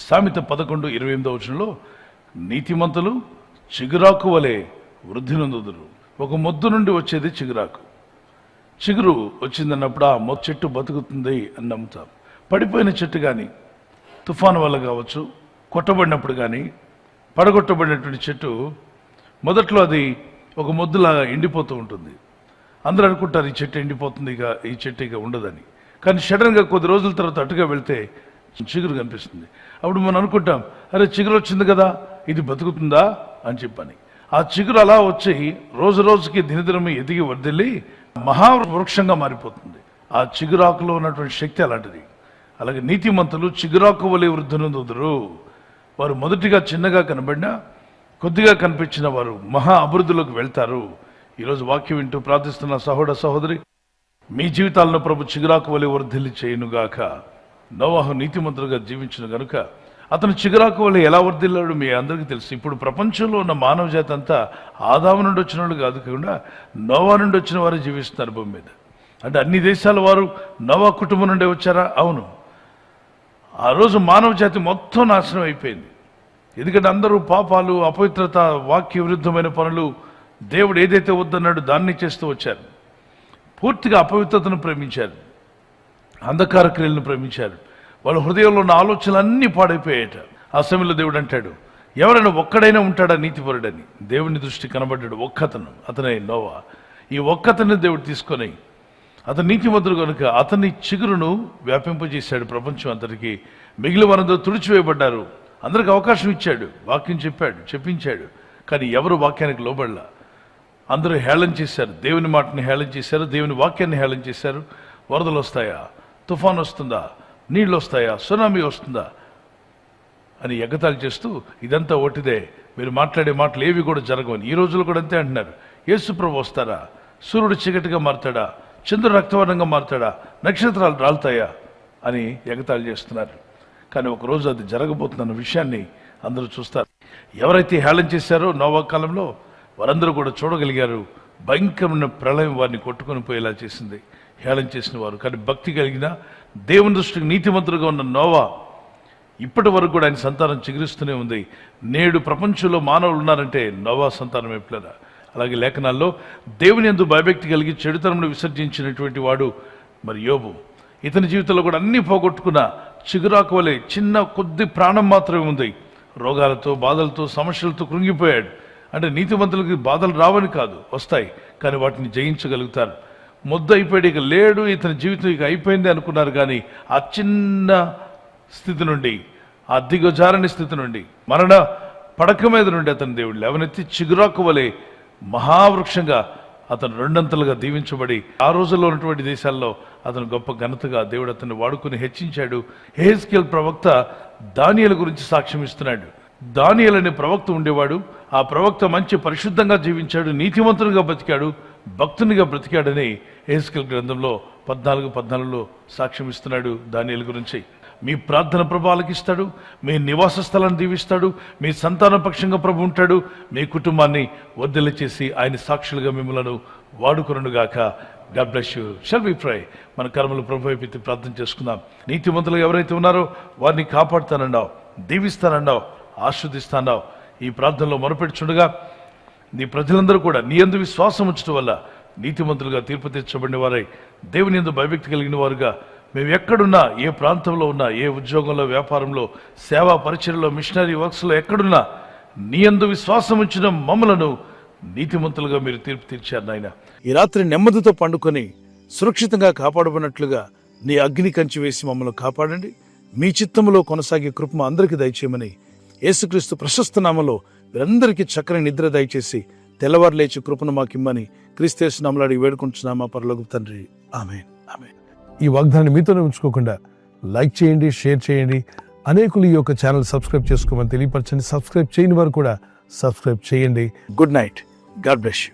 సామెత 11:28 నీతిమంతులు చిగురాకు వలె వృద్ధి నొందుదురు. ఒక మొద్దు నుండి వచ్చేది చిగురాకు. చిగురు వచ్చిందన్నప్పుడు ఆ చెట్టు బతుకుతుంది అని నమ్ముతాం. పడిపోయిన చెట్టు కానీ, తుఫాను వల్ల కావచ్చు, కొట్టబడినప్పుడు కానీ, పడగొట్టబడినటువంటి చెట్టు మొదట్లో అది ఒక మొద్దులాగా ఎండిపోతూ ఉంటుంది. అందరూ అనుకుంటారు ఈ చెట్టు ఎండిపోతుంది, ఈ చెట్టు ఇక ఉండదని. కానీ సడన్గా కొద్ది రోజుల తర్వాత అటుగా వెళ్తే చిగురు కనిపిస్తుంది. అప్పుడు మనం అనుకుంటాం, అరే చిగురు వచ్చింది కదా, ఇది బతుకుతుందా అని చెప్పని. ఆ చిగురు అలా వచ్చి రోజు రోజుకి దినదినము ఎదిగి వర్ధిల్లి మహావృక్షంగా మారిపోతుంది. ఆ చిగురాకులో ఉన్నటువంటి శక్తి అలాంటిది. అలాగే నీతిమంతులు చిగురాకు వలె వృద్ధి నొందుదురు. వారు మొదటిగా చిన్నగా కనబడినా కొద్దిగా కనిపించిన వారు మహా అభివృద్ధిలోకి వెళ్తారు. ఈరోజు వాక్యం వింటూ ప్రార్థిస్తున్న సహోదర సహోదరి, మీ జీవితాలను ప్రభు చిగురాకు వలె వర్ధిల్లి చేయునుగాక. నోవాహు నీతిమంతులుగా జీవించిన గనుక అతను చిగురాకు వలె ఎలా వర్ధిల్లాడు మీ అందరికీ తెలుసు. ఇప్పుడు ప్రపంచంలో ఉన్న మానవ జాతి అంతా ఆదాము నుండి వచ్చిన వాళ్ళు కాకుండా నోవా నుండి వచ్చిన వారు జీవిస్తున్నారు భూమి మీద. అంటే అన్ని దేశాల వారు నోవా కుటుంబం నుండే వచ్చారా? అవును. ఆ రోజు మానవ జాతి మొత్తం నాశనం అయిపోయింది. ఎందుకంటే అందరూ పాపాలు, అపవిత్రత, వాక్య విరుద్ధమైన పనులు, దేవుడు ఏదైతే వద్దన్నాడో దాన్ని చేస్తూ వచ్చారు. పూర్తిగా అపవిత్రతను ప్రేమించారు, అంధకార క్రియలను ప్రేమించారు. వాళ్ళ హృదయంలో ఉన్న ఆలోచనలు అన్నీ పాడైపోయాయట. ఆ సమయంలో దేవుడు అంటాడు, ఎవరైనా ఒక్కడైనా ఉంటాడా నీతిపరుడని. దేవుని దృష్టి కనబడ్డాడు ఒక్కతను, అతనే నోవా. ఈ ఒక్కతని దేవుడు తీసుకొని అతను నీతిమంతుడు కనుక అతని చిగురును వ్యాపింపజేశాడు ప్రపంచం అంతటికి. మిగిలిన వారందరూ తుడిచివేయబడ్డారు. అందరికి అవకాశం ఇచ్చాడు, వాక్యం చెప్పాడు, చెప్పించాడు. కానీ ఎవరు వాక్యానికి లోబడలా. అందరూ హేళన చేశారు, దేవుని మాటని హేళన చేశారు, దేవుని వాక్యాన్ని హేళన చేశారు. వరదలు వస్తాయా, తుఫాన్ వస్తుందా, నీళ్ళు వస్తాయా, సునామీ వస్తుందా అని ఎగతాళి చేస్తూ ఇదంతా ఒకటిదే, మీరు మాట్లాడే మాటలు ఏవి కూడా జరగవని. ఈ రోజులు కూడా అంతే అంటున్నారు. యేసుప్రభు వస్తారా, సూర్యుడు చీకటిగా మారుతాడా, చంద్రుడు రక్తవర్ణంగా మారుతాడా, నక్షత్రాలు రాలుతాయా అని ఎగతాళి చేస్తున్నారు. కానీ ఒకరోజు అది జరగబోతున్న విషయాన్ని అందరూ చూస్తారు. ఎవరైతే హేళన చేశారో నోవా కాలంలో వారందరూ కూడా చూడగలిగారు. భయంకరమైన ప్రళయం వారిని కొట్టుకొని పోయేలా చేసింది హేళన చేసిన వారు. కానీ భక్తి కలిగిన దేవుని దృష్టికి నీతిమంతులుగా ఉన్న నోవా ఇప్పటి వరకు కూడా ఆయన సంతానం చిగురిస్తూనే ఉంది. నేడు ప్రపంచంలో మానవులు ఉన్నారంటే నోవా సంతానం ఎప్పుడైనా. అలాగే లేఖనాల్లో దేవుని యందు భయభక్తి కలిగి చెడుతనమును విసర్జించినటువంటి వాడు మరి యోబు. ఇతని జీవితంలో కూడా అన్ని పోగొట్టుకున్న చిగురాకు వలె చిన్న కొద్ది ప్రాణం మాత్రమే ఉంది. రోగాలతో, బాధలతో, సమస్యలతో కృంగిపోయాడు. అంటే నీతిమంతులకి బాధలు రావని కాదు, వస్తాయి, కానీ వాటిని జయించగలుగుతారు. ముద్ద అయిపోయాడు, ఇక లేడు, ఇతని జీవితం ఇక అయిపోయింది అనుకున్నారు. కానీ ఆ చిన్న స్థితి నుండి, ఆ దిగజారని స్థితి నుండి, మరణ పడక మీద నుండి అతని దేవుడు లేవనెత్తి చిగురాకు వలె మహావృక్షంగా అతను రెండంతలుగా దీవించబడి ఆ రోజుల్లో ఉన్నటువంటి దేశాల్లో అతను గొప్ప ఘనతగా దేవుడు అతన్ని వాడుకుని హెచ్చించాడు. యెహెజ్కేలు ప్రవక్త దానియేలు గురించి సాక్ష్యం ఇస్తున్నాడు. దానియేలు అనే ప్రవక్త ఉండేవాడు. ఆ ప్రవక్త మంచి పరిశుద్ధంగా జీవించాడు, నీతిమంతునిగా బ్రతికాడు, భక్తునిగా బ్రతికాడని యెహెజ్కేలు గ్రంథంలో 14:14 సాక్ష్యం ఇస్తున్నాడు దానియేలు గురించి. మీ ప్రార్థన ప్రభు ఆలకిస్తాడు, మీ నివాస స్థలాన్ని దీవిస్తాడు, మీ సంతాన పక్షంగా ప్రభు ఉంటాడు, మీ కుటుంబాన్ని వర్ధిల్ల చేసి ఆయన సాక్షులుగా మిమ్మల్ని వాడుకొనుగాక. God bless you. Shall we pray. మన కర్మలు ప్రభు వైపు ప్రార్థన చేసుకుందాం. నీతిమంతులు ఎవరైతే ఉన్నారో వారిని కాపాడుతానన్నావు, దీవిస్తానన్నావు, ఆస్వాదిస్తానన్నావు. ఈ ప్రార్థనలో మొరపెట్టుచుండగా నీ ప్రజలందరూ కూడా నీ యందు విశ్వాసం ఉంచడం వల్ల నీతిమంతులుగా తీర్పు తీర్చబడిన వారై దేవుని యందు భయభక్తి కలిగిన వారుగా మేము ఎక్కడున్నా, ఏ ప్రాంతంలో ఉన్నా, ఏ ఉద్యోగంలో, వ్యాపారంలో, సేవా పరిచర్యలో, మిషనరీ వర్క్స్లో ఎక్కడున్నా నీ యందు విశ్వాసం ఉంచిన మమ్మలను నీతిమంతులుగా మీరు తీర్పు తీర్చారు నాయన. ఈ రాత్రి నెమ్మదితో పండుకొని సురక్షితంగా కాపాడబడినట్లుగా నీ అగ్ని కంచి వేసి మమ్మల్ని కాపాడండి. మీ చిత్తములో కొనసాగే కృప అందరికీ దయచేయమని యేసుక్రీస్తు ప్రశస్త నామములో వీరందరికీ చక్కని నిద్ర దయచేసి తెల్లవారు లేచి కృపను మాకిమ్మని క్రీస్తు నామములో అడిగి వేడుకుంటున్నామా పరలోకపు తండ్రి. ఆమేన్. ఆమేన్. ఈ వాగ్దాన్ని మీతోనే ఉంచుకోకుండా లైక్ చేయండి, షేర్ చేయండి. అనేకులు ఈ యొక్క ఛానల్ సబ్స్క్రైబ్ చేసుకోమని తెలియపరచండి. సబ్స్క్రైబ్ చేయని వారు కూడా సబ్స్క్రైబ్ చేయండి. Good night. God bless you.